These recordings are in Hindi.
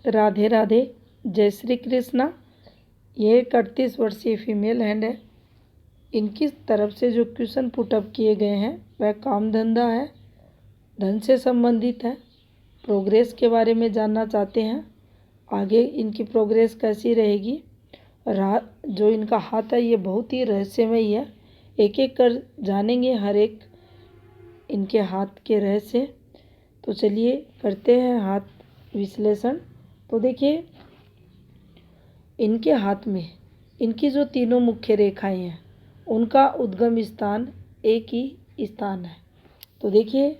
राधे राधे, जय श्री कृष्णा। यह एक 38 वर्षीय फीमेल हैंड है। इनकी तरफ से जो क्वेश्चन पुटअप किए गए हैं वह काम धंधा है, धन से संबंधित है। प्रोग्रेस के बारे में जानना चाहते हैं, आगे इनकी प्रोग्रेस कैसी रहेगी। जो इनका हाथ है ये बहुत ही रहस्यमय है। एक एक कर जानेंगे हर एक इनके हाथ के रहस्य। तो चलिए करते हैं हाथ विश्लेषण। तो देखिए इनके हाथ में इनकी जो तीनों मुख्य रेखाएं हैं उनका उद्गम स्थान एक ही स्थान है। तो देखिए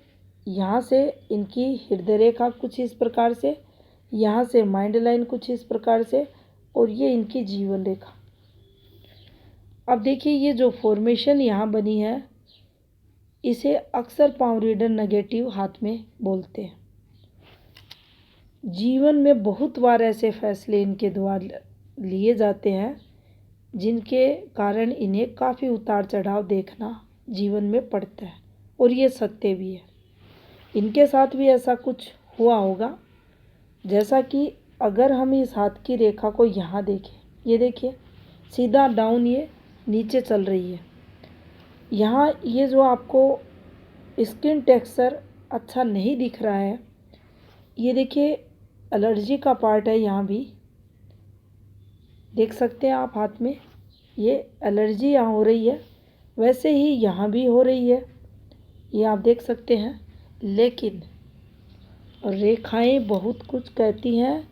यहाँ से इनकी हृदय रेखा कुछ इस प्रकार से, यहाँ से माइंड लाइन कुछ इस प्रकार से, और ये इनकी जीवन रेखा। अब देखिए ये जो फॉर्मेशन यहाँ बनी है इसे अक्सर पाम रीडर नेगेटिव हाथ में बोलते हैं। जीवन में बहुत बार ऐसे फैसले इनके द्वारा लिए जाते हैं जिनके कारण इन्हें काफ़ी उतार चढ़ाव देखना जीवन में पड़ता है, और ये सत्य भी है। इनके साथ भी ऐसा कुछ हुआ होगा। जैसा कि अगर हम इस हाथ की रेखा को यहाँ देखें, ये देखिए सीधा डाउन ये नीचे चल रही है। यहाँ ये जो आपको स्किन टेक्सचर अच्छा नहीं दिख रहा है, ये देखिए एलर्जी का पार्ट है। यहाँ भी देख सकते हैं आप हाथ में, ये एलर्जी यहाँ हो रही है, वैसे ही यहाँ भी हो रही है, ये आप देख सकते हैं। लेकिन रेखाएं बहुत कुछ कहती हैं।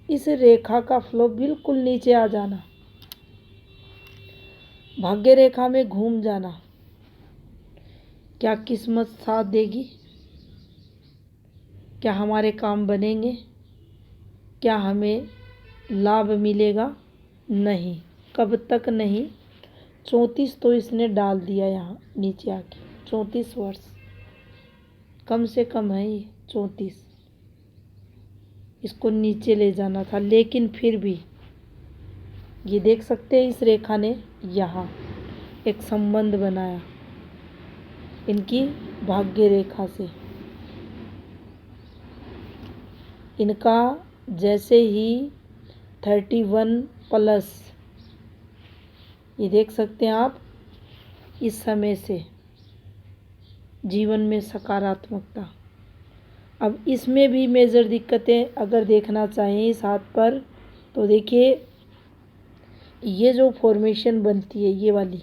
इस रेखा का फ्लो बिल्कुल नीचे आ जाना, भाग्य रेखा में घूम जाना, क्या किस्मत साथ देगी? क्या हमारे काम बनेंगे? क्या हमें लाभ मिलेगा? नहीं, कब तक नहीं। 34 तो इसने डाल दिया यहाँ नीचे आके। 34 वर्ष कम से कम है ये 34। इसको नीचे ले जाना था, लेकिन फिर भी ये देख सकते हैं इस रेखा ने यहाँ एक संबंध बनाया इनकी भाग्य रेखा से। इनका जैसे ही 31+, ये देख सकते हैं आप, इस समय से जीवन में सकारात्मकता। अब इसमें भी मेजर दिक्कतें अगर देखना चाहें इस हाथ पर, तो देखिए ये जो फॉर्मेशन बनती है ये वाली,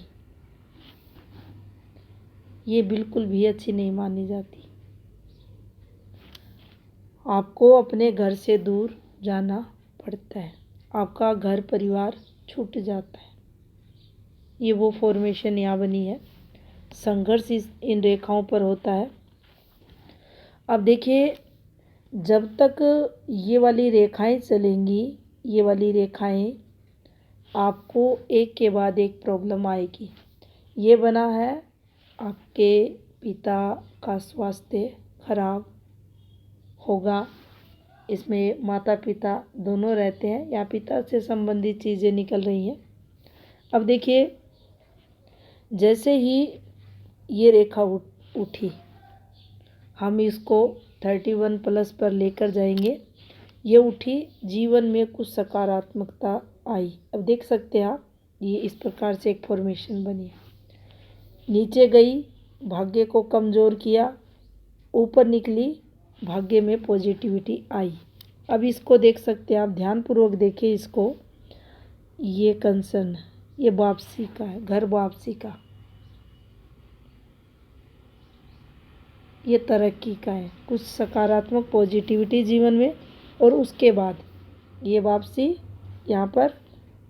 ये बिल्कुल भी अच्छी नहीं मानी जाती। आपको अपने घर से दूर जाना पड़ता है, आपका घर परिवार छूट जाता है। ये वो फॉर्मेशन यहाँ बनी है। संघर्ष इन रेखाओं पर होता है। अब देखिए जब तक ये वाली रेखाएं चलेंगी, ये वाली रेखाएं, आपको एक के बाद एक प्रॉब्लम आएगी। ये बना है आपके पिता का स्वास्थ्य खराब होगा। इसमें माता पिता दोनों रहते हैं या पिता से संबंधित चीज़ें निकल रही हैं। अब देखिए जैसे ही ये रेखा उठी, हम इसको 31+ पर लेकर जाएंगे। ये उठी, जीवन में कुछ सकारात्मकता आई। अब देख सकते हैं आप, ये इस प्रकार से एक फॉर्मेशन बनी। नीचे गई, भाग्य को कमज़ोर किया, ऊपर निकली, भाग्य में पॉजिटिविटी आई। अब इसको देख सकते हैं आप, ध्यानपूर्वक देखिए इसको। ये कंसर्न, ये वापसी का है, घर वापसी का, ये तरक्की का है, कुछ सकारात्मक पॉजिटिविटी जीवन में। और उसके बाद ये वापसी यहाँ पर,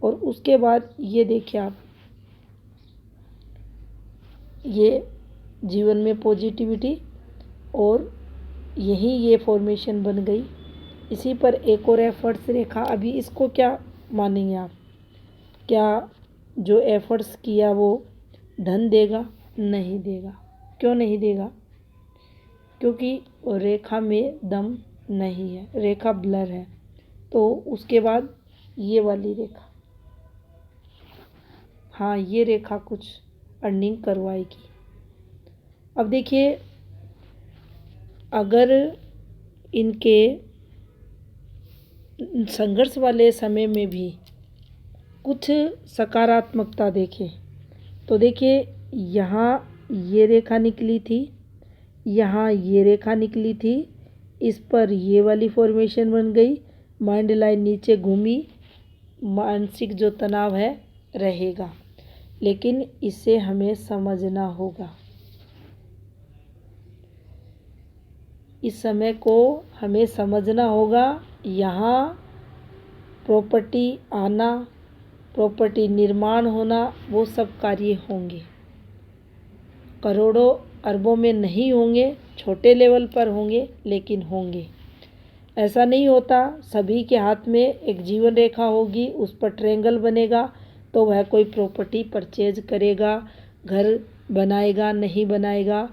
और उसके बाद ये देखिए आप, ये जीवन में पॉजिटिविटी, और यही ये फॉर्मेशन बन गई। इसी पर एक और एफर्ट्स रेखा। अभी इसको क्या मानेंगे आप? क्या जो एफर्ट्स किया वो धन देगा? नहीं देगा। क्यों नहीं देगा? क्योंकि रेखा में दम नहीं है, रेखा ब्लर है। तो उसके बाद ये वाली रेखा, हाँ ये रेखा कुछ अर्निंग करवाएगी। अब देखिए अगर इनके संघर्ष वाले समय में भी कुछ सकारात्मकता देखें तो देखिए, यहाँ ये रेखा निकली थी, यहाँ ये रेखा निकली थी, इस पर ये वाली फॉर्मेशन बन गई, माइंड लाइन नीचे घूमी, मानसिक जो तनाव है रहेगा, लेकिन इसे हमें समझना होगा। इस समय को हमें समझना होगा। यहाँ प्रॉपर्टी आना, प्रॉपर्टी निर्माण होना, वो सब कार्य होंगे। करोड़ों अरबों में नहीं होंगे, छोटे लेवल पर होंगे, लेकिन होंगे। ऐसा नहीं होता सभी के हाथ में एक जीवन रेखा होगी, उस पर ट्रायंगल बनेगा तो वह कोई प्रॉपर्टी परचेज करेगा, घर बनाएगा, नहीं बनाएगा।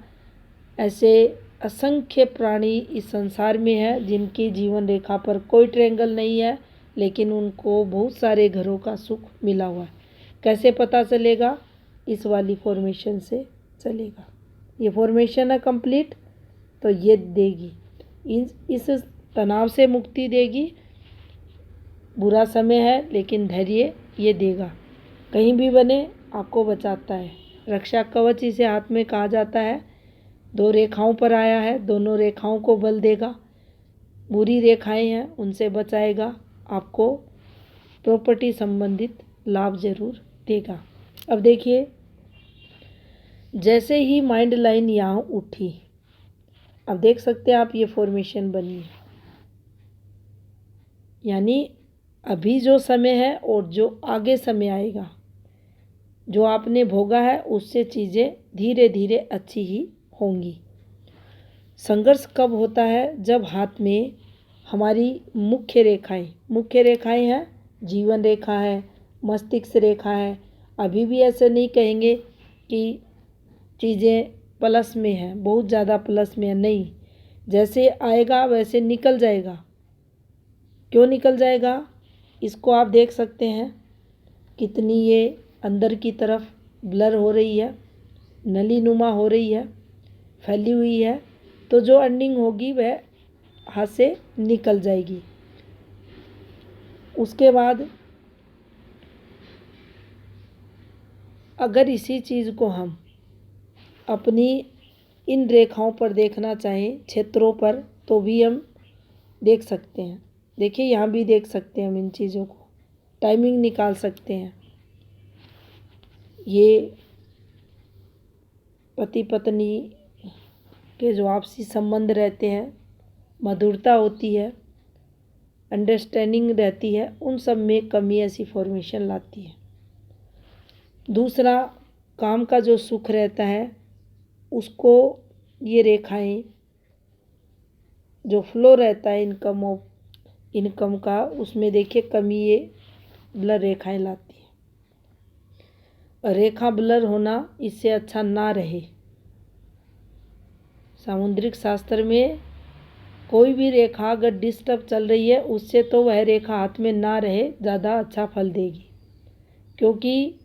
ऐसे असंख्य प्राणी इस संसार में है जिनकी जीवन रेखा पर कोई ट्रायंगल नहीं है, लेकिन उनको बहुत सारे घरों का सुख मिला हुआ है। कैसे पता चलेगा? इस वाली फॉर्मेशन से चलेगा। ये फॉर्मेशन है कंप्लीट, तो ये देगी, इस तनाव से मुक्ति देगी। बुरा समय है लेकिन धैर्य ये देगा। कहीं भी बने आपको बचाता है। रक्षा कवच इसे हाथ में कहा जाता है। 2 रेखाओं पर आया है, दोनों रेखाओं को बल देगा। बुरी रेखाएं हैं उनसे बचाएगा, आपको प्रॉपर्टी संबंधित लाभ जरूर देगा। अब देखिए, जैसे ही माइंड लाइन यहाँ उठी, अब देख सकते हैं आप ये फॉर्मेशन बनी है। यानी अभी जो समय है और जो आगे समय आएगा, जो आपने भोगा है उससे चीज़ें धीरे धीरे अच्छी ही होंगी। संघर्ष कब होता है? जब हाथ में हमारी मुख्य रेखाएं हैं, जीवन रेखा है, मस्तिष्क रेखा है। अभी भी ऐसे नहीं कहेंगे कि चीज़ें प्लस में हैं, बहुत ज़्यादा प्लस में है, नहीं। जैसे आएगा वैसे निकल जाएगा। क्यों निकल जाएगा? इसको आप देख सकते हैं कितनी ये अंदर की तरफ ब्लर हो रही है, नली नुमा हो रही है, फैली हुई है। तो जो एंडिंग होगी वह हाथ से निकल जाएगी। उसके बाद अगर इसी चीज़ को हम अपनी इन रेखाओं पर देखना चाहें, क्षेत्रों पर, तो भी हम देख सकते हैं। देखिए, यहाँ भी देख सकते हैं हम इन चीज़ों को, टाइमिंग निकाल सकते हैं। ये पति पत्नी के जो आपसी संबंध रहते हैं, मधुरता होती है, अंडरस्टैंडिंग रहती है, उन सब में कमी ऐसी फॉर्मेशन लाती है। दूसरा, काम का जो सुख रहता है उसको ये रेखाएं, जो फ्लो रहता है इनकम का, उसमें देखिए कमी ये ब्लर रेखाएं लाती है। रेखा ब्लर होना इससे अच्छा ना रहे। सामुद्रिक शास्त्र में कोई भी रेखा अगर डिस्टर्ब चल रही है, उससे तो वह रेखा हाथ में ना रहे, ज़्यादा अच्छा फल देगी। क्योंकि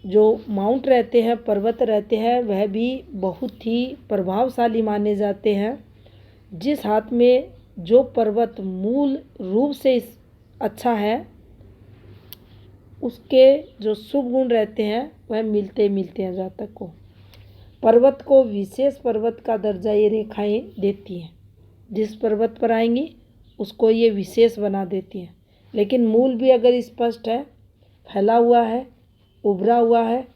जो माउंट रहते हैं, पर्वत रहते हैं, वह भी बहुत ही प्रभावशाली माने जाते हैं। जिस हाथ में जो पर्वत मूल रूप से अच्छा है, उसके जो शुभ गुण रहते हैं वह मिलते हैं जातक को। पर्वत को विशेष पर्वत का दर्जा ये रेखाएं देती हैं। जिस पर्वत पर आएंगी उसको ये विशेष बना देती हैं। लेकिन मूल भी अगर स्पष्ट है, फैला हुआ है, उभरा हुआ है,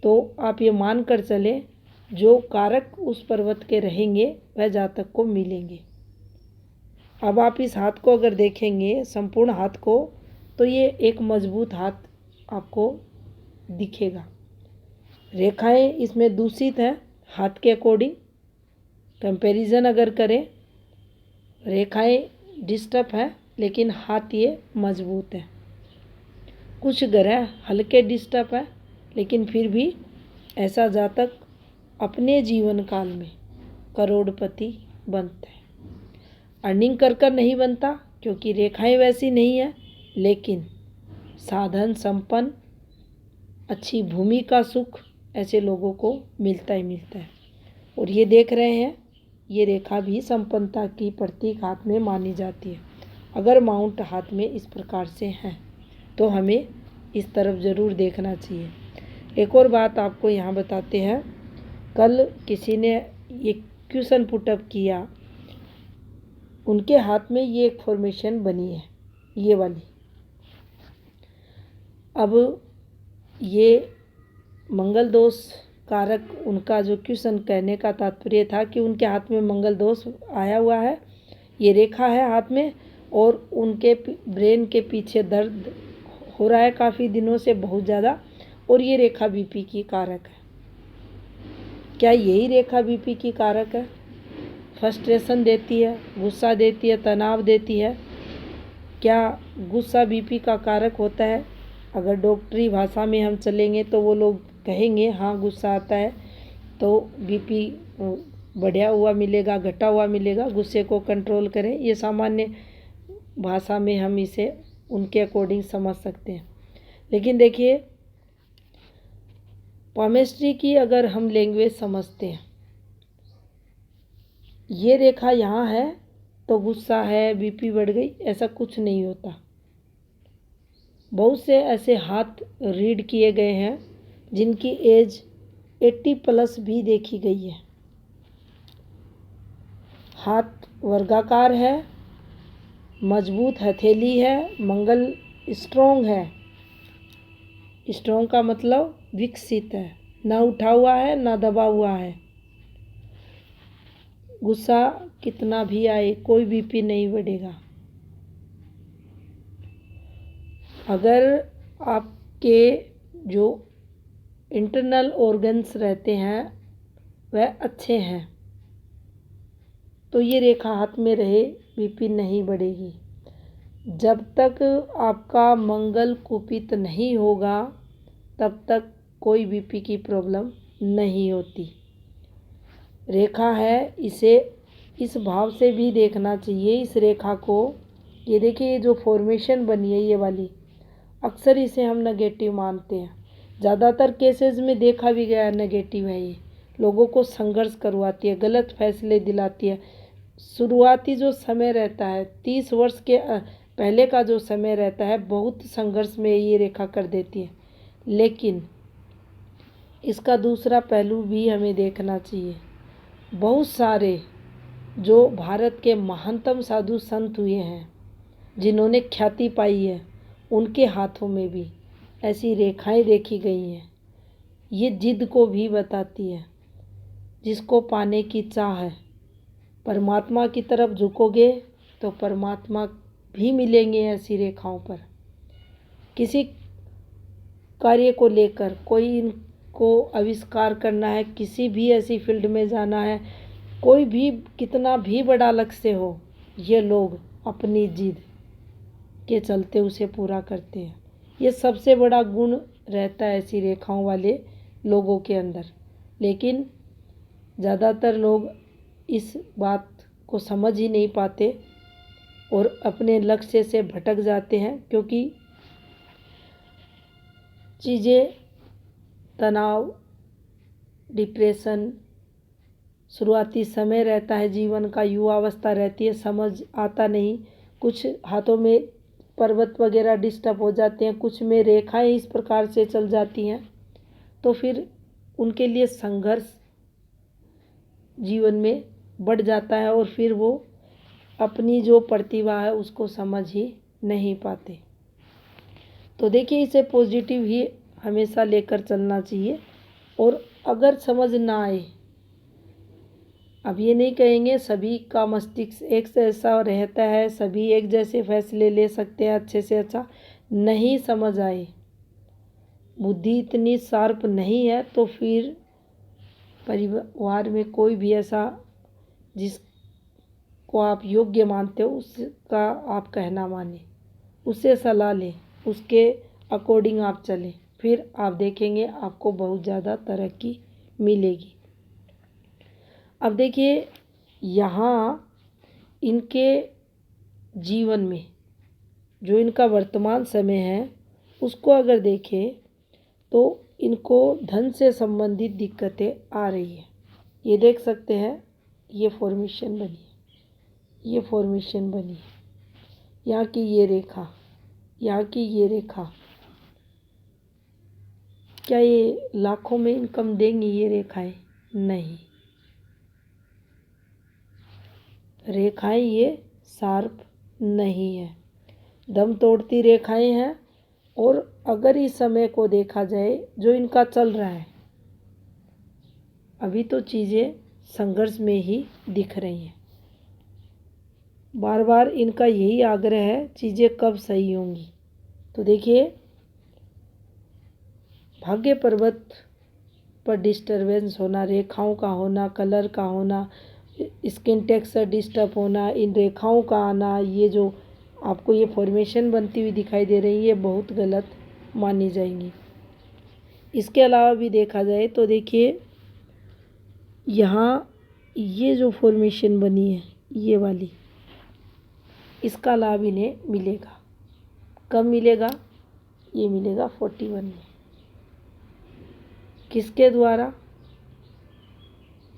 तो आप ये मान कर चले जो कारक उस पर्वत के रहेंगे वह जातक को मिलेंगे। अब आप इस हाथ को अगर देखेंगे, संपूर्ण हाथ को, तो ये एक मजबूत हाथ आपको दिखेगा। रेखाएं इसमें दूषित हैं हाथ के अकॉर्डिंग, कंपैरिजन अगर करें, रेखाएं डिस्टर्ब हैं लेकिन हाथ ये मजबूत है। कुछ ग्रह हल्के डिस्टर्ब है, लेकिन फिर भी ऐसा जातक अपने जीवन काल में करोड़पति बनता है। अर्निंग कर नहीं बनता क्योंकि रेखाएं वैसी नहीं है, लेकिन साधन संपन्न, अच्छी भूमि का सुख ऐसे लोगों को मिलता ही मिलता है। और ये देख रहे हैं, ये रेखा भी संपन्नता की प्रतीक हाथ में मानी जाती है। अगर माउंट हाथ में इस प्रकार से हैं तो हमें इस तरफ ज़रूर देखना चाहिए। एक और बात आपको यहाँ बताते हैं, कल किसी ने ये क्वेश्चन पुटअप किया, उनके हाथ में ये एक फॉर्मेशन बनी है, ये वाली। अब ये मंगल दोष कारक, उनका जो क्वेश्चन कहने का तात्पर्य था कि उनके हाथ में मंगल दोष आया हुआ है, ये रेखा है हाथ में, और उनके ब्रेन के पीछे दर्द हो रहा है काफ़ी दिनों से, बहुत ज़्यादा, और ये रेखा बीपी की कारक है। क्या यही रेखा बीपी की कारक है? फ्रस्ट्रेशन देती है, गुस्सा देती है, तनाव देती है। क्या गुस्सा बीपी का कारक होता है? अगर डॉक्टरी भाषा में हम चलेंगे तो वो लोग कहेंगे हाँ गुस्सा आता है तो बीपी बढ़ा हुआ मिलेगा, घटा हुआ मिलेगा, गुस्से को कंट्रोल करें। ये सामान्य भाषा में हम इसे उनके अकॉर्डिंग समझ सकते हैं। लेकिन देखिए, पामेस्ट्री की अगर हम लैंग्वेज समझते हैं, ये रेखा यहाँ है तो गुस्सा है, बीपी बढ़ गई, ऐसा कुछ नहीं होता। बहुत से ऐसे हाथ रीड किए गए हैं जिनकी एज 80+ भी देखी गई है। हाथ वर्गाकार है, मजबूत हथेली है, मंगल स्ट्रोंग है। स्ट्रोंग का मतलब विकसित है, ना उठा हुआ है ना दबा हुआ है। गुस्सा कितना भी आए कोई बीपी नहीं बढ़ेगा। अगर आपके जो इंटरनल ऑर्गन्स रहते हैं वह अच्छे हैं तो ये रेखा हाथ में रहे, बीपी नहीं बढ़ेगी। जब तक आपका मंगल कुपित नहीं होगा तब तक कोई बीपी की प्रॉब्लम नहीं होती। रेखा है, इसे इस भाव से भी देखना चाहिए। इस रेखा को, ये देखिए, ये जो फॉर्मेशन बनी है ये वाली, अक्सर इसे हम नेगेटिव मानते हैं। ज़्यादातर केसेस में देखा भी गया है नेगेटिव है। ये लोगों को संघर्ष करवाती है, गलत फैसले दिलाती है। शुरुआती जो समय रहता है 30 वर्ष के पहले का जो समय रहता है, बहुत संघर्ष में ये रेखा कर देती है। लेकिन इसका दूसरा पहलू भी हमें देखना चाहिए। बहुत सारे जो भारत के महानतम साधु संत हुए हैं, जिन्होंने ख्याति पाई है, उनके हाथों में भी ऐसी रेखाएं देखी गई हैं। ये जिद को भी बताती है। जिसको पाने की चाह है, परमात्मा की तरफ झुकोगे तो परमात्मा भी मिलेंगे ऐसी रेखाओं पर। किसी कार्य को लेकर कोई इनको आविष्कार करना है, किसी भी ऐसी फील्ड में जाना है, कोई भी कितना भी बड़ा लक्ष्य हो, ये लोग अपनी जिद के चलते उसे पूरा करते हैं। ये सबसे बड़ा गुण रहता है ऐसी रेखाओं वाले लोगों के अंदर। लेकिन ज़्यादातर लोग इस बात को समझ ही नहीं पाते और अपने लक्ष्य से भटक जाते हैं, क्योंकि चीज़ें, तनाव, डिप्रेशन, शुरुआती समय रहता है जीवन का, युवावस्था रहती है, समझ आता नहीं। कुछ हाथों में पर्वत वगैरह डिस्टर्ब हो जाते हैं, कुछ में रेखाएं इस प्रकार से चल जाती हैं, तो फिर उनके लिए संघर्ष जीवन में बढ़ जाता है और फिर वो अपनी जो प्रतिभा है उसको समझ ही नहीं पाते। तो देखिए, इसे पॉजिटिव ही हमेशा लेकर चलना चाहिए। और अगर समझ ना आए, अब ये नहीं कहेंगे सभी का मस्तिष्क एक जैसा रहता है, सभी एक जैसे फैसले ले सकते हैं अच्छे से अच्छा, नहीं समझ आए, बुद्धि इतनी शार्प नहीं है, तो फिर परिवार में कोई भी ऐसा जिसको आप योग्य मानते हो उसका आप कहना माने, उससे सलाह लें, उसके अकॉर्डिंग आप चलें, फिर आप देखेंगे आपको बहुत ज़्यादा तरक्की मिलेगी। अब देखिए, यहाँ इनके जीवन में जो इनका वर्तमान समय है उसको अगर देखें तो इनको धन से संबंधित दिक्कतें आ रही है। ये देख सकते हैं, ये फॉर्मेशन बनी है, ये फॉर्मेशन बनी है। यहाँ की ये रेखा, यहाँ की ये रेखा, क्या ये लाखों में इनकम देंगी ये रेखाएं? नहीं। रेखाएं ये शार्प नहीं है, दम तोड़ती रेखाएं हैं। और अगर इस समय को देखा जाए जो इनका चल रहा है, अभी तो चीज़ें संघर्ष में ही दिख रही हैं। बार बार इनका यही आग्रह है चीज़ें कब सही होंगी। तो देखिए, भाग्य पर्वत पर डिस्टरबेंस होना, रेखाओं का होना, कलर का होना, स्किन टेक्सचर डिस्टर्ब होना, इन रेखाओं का आना, ये जो आपको ये फॉर्मेशन बनती हुई दिखाई दे रही है, ये बहुत गलत मानी जाएंगी। इसके अलावा भी देखा जाए तो देखिए, यहाँ ये जो फॉर्मेशन बनी है ये वाली, इसका लाभ इन्हें मिलेगा। कब मिलेगा? ये मिलेगा 41 में। किसके द्वारा?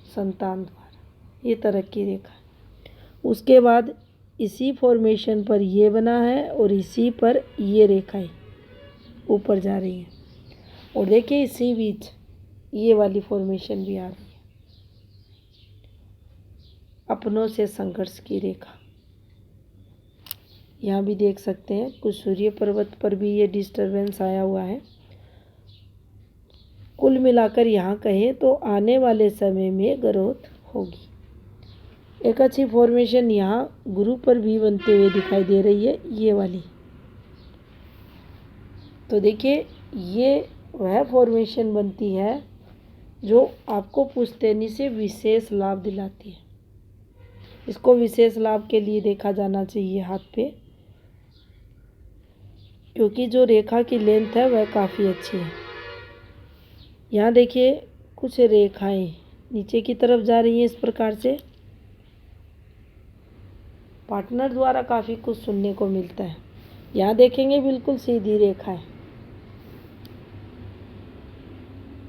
संतान द्वारा। ये तरक्की रेखा है। उसके बाद इसी फॉर्मेशन पर ये बना है और इसी पर ये रेखाएं ऊपर जा रही हैं। और देखिए इसी बीच ये वाली फॉर्मेशन भी आ रही है, अपनों से संघर्ष की रेखा। यहाँ भी देख सकते हैं कुछ सूर्य पर्वत पर भी ये डिस्टरबेंस आया हुआ है। कुल मिलाकर यहाँ कहें तो आने वाले समय में ग्रोथ होगी। एक अच्छी फॉर्मेशन यहाँ गुरु पर भी बनते हुए दिखाई दे रही है, ये वाली। तो देखिए, ये वह फॉर्मेशन बनती है जो आपको पुश्तैनी से विशेष लाभ दिलाती है। इसको विशेष लाभ के लिए देखा जाना चाहिए हाथ पे, क्योंकि जो रेखा की लेंथ है वह काफ़ी अच्छी है। यहाँ देखिए कुछ रेखाएं नीचे की तरफ जा रही हैं इस प्रकार से। पार्टनर द्वारा काफ़ी कुछ सुनने को मिलता है। यहाँ देखेंगे बिल्कुल सीधी रेखा है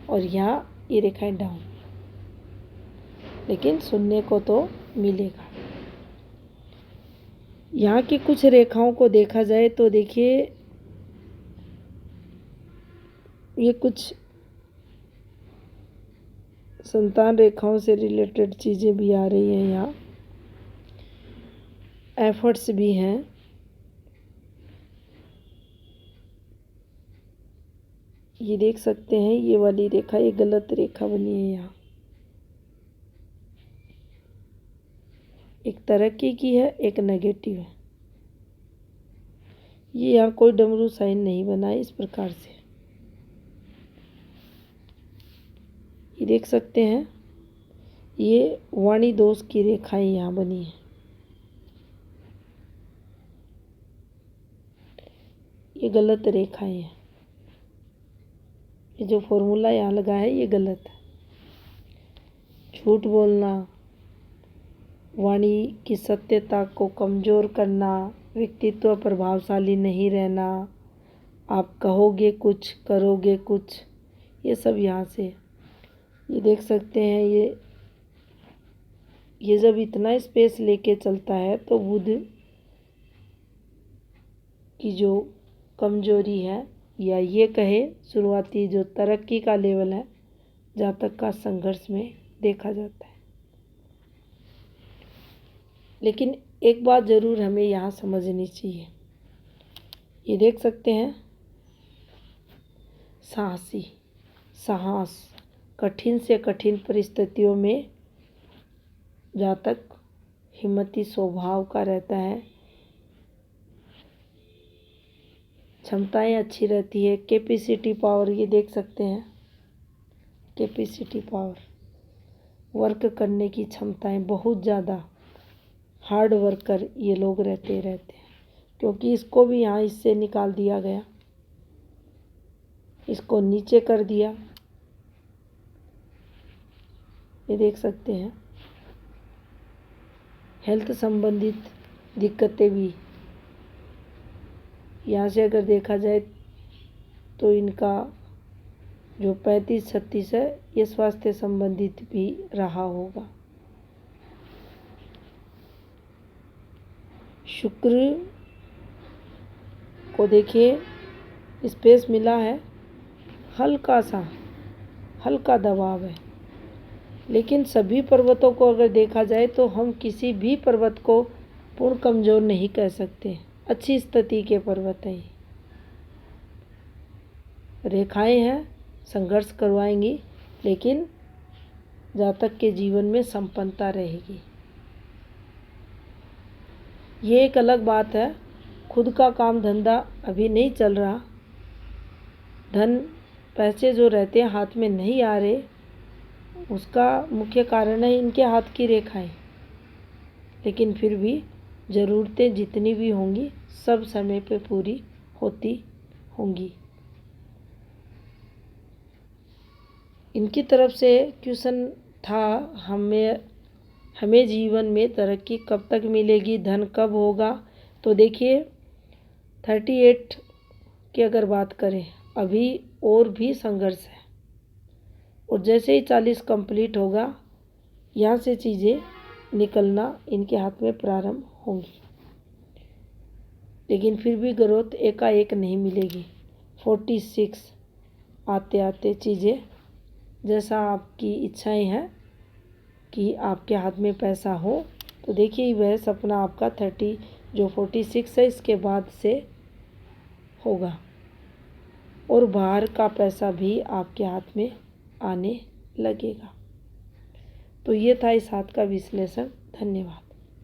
और यहाँ ये रेखाएं डाउन, लेकिन सुनने को तो मिलेगा। यहाँ की कुछ रेखाओं को देखा जाए तो देखिए, ये कुछ संतान रेखाओं से रिलेटेड चीज़ें भी आ रही हैं। यहाँ एफर्ट्स भी हैं। ये देख सकते हैं ये वाली रेखा, ये गलत रेखा बनी है। यहाँ एक तरक्की की है, एक नेगेटिव है। ये यहाँ कोई डमरू साइन नहीं बना है इस प्रकार से। ये देख सकते हैं ये वाणी दोष की रेखाएं यहाँ बनी है। ये गलत रेखाएं हैं। ये जो फॉर्मूला यहाँ लगा है ये गलत है। झूठ बोलना, वाणी की सत्यता को कमज़ोर करना, व्यक्तित्व प्रभावशाली नहीं रहना, आप कहोगे कुछ करोगे कुछ, ये सब यहाँ से। ये देख सकते हैं ये जब इतना स्पेस लेके चलता है तो बुध की जो कमजोरी है, या ये कहे शुरुआती जो तरक्की का लेवल है, जातक का संघर्ष में देखा जाता है। लेकिन एक बात ज़रूर हमें यहाँ समझनी चाहिए। ये देख सकते हैं साहसी, साहस, कठिन से कठिन परिस्थितियों में जातक हिम्मती स्वभाव का रहता है। क्षमताएं अच्छी रहती है। कैपेसिटी पावर, ये देख सकते हैं कैपेसिटी पावर, वर्क करने की क्षमताएं बहुत ज़्यादा, हार्ड वर्कर ये लोग रहते हैं। क्योंकि इसको भी यहाँ इससे निकाल दिया गया, इसको नीचे कर दिया। ये देख सकते हैं हेल्थ संबंधित दिक्कतें भी यहाँ से अगर देखा जाए तो इनका जो 35-36 है ये स्वास्थ्य संबंधित भी रहा होगा। शुक्र को देखिए, स्पेस मिला है, हल्का दबाव है। लेकिन सभी पर्वतों को अगर देखा जाए तो हम किसी भी पर्वत को पूर्ण कमज़ोर नहीं कह सकते। अच्छी स्थिति के पर्वत हैं। रेखाएं हैं, संघर्ष करवाएंगी, लेकिन जातक के जीवन में संपन्नता रहेगी। ये एक अलग बात है। खुद का काम धंधा अभी नहीं चल रहा, धन पैसे जो रहते हैं हाथ में नहीं आ रहे, उसका मुख्य कारण है इनके हाथ की रेखाएं। लेकिन फिर भी ज़रूरतें जितनी भी होंगी सब समय पे पूरी होती होंगी। इनकी तरफ से क्वेश्चन था, हमें जीवन में तरक्की कब तक मिलेगी, धन कब होगा। तो देखिए 38 की अगर बात करें, अभी और भी संघर्ष है, और जैसे ही 40 कंप्लीट होगा, यहाँ से चीज़ें निकलना इनके हाथ में प्रारंभ होंगी। लेकिन फिर भी ग्रोथ एकाएक नहीं मिलेगी। 46 आते आते चीज़ें जैसा आपकी इच्छाएं हैं कि आपके हाथ में पैसा हो, तो देखिए वह सपना आपका 46 है इसके बाद से होगा, और बाहर का पैसा भी आपके हाथ में आने लगेगा। तो ये था इस हाथ का विश्लेषण। धन्यवाद।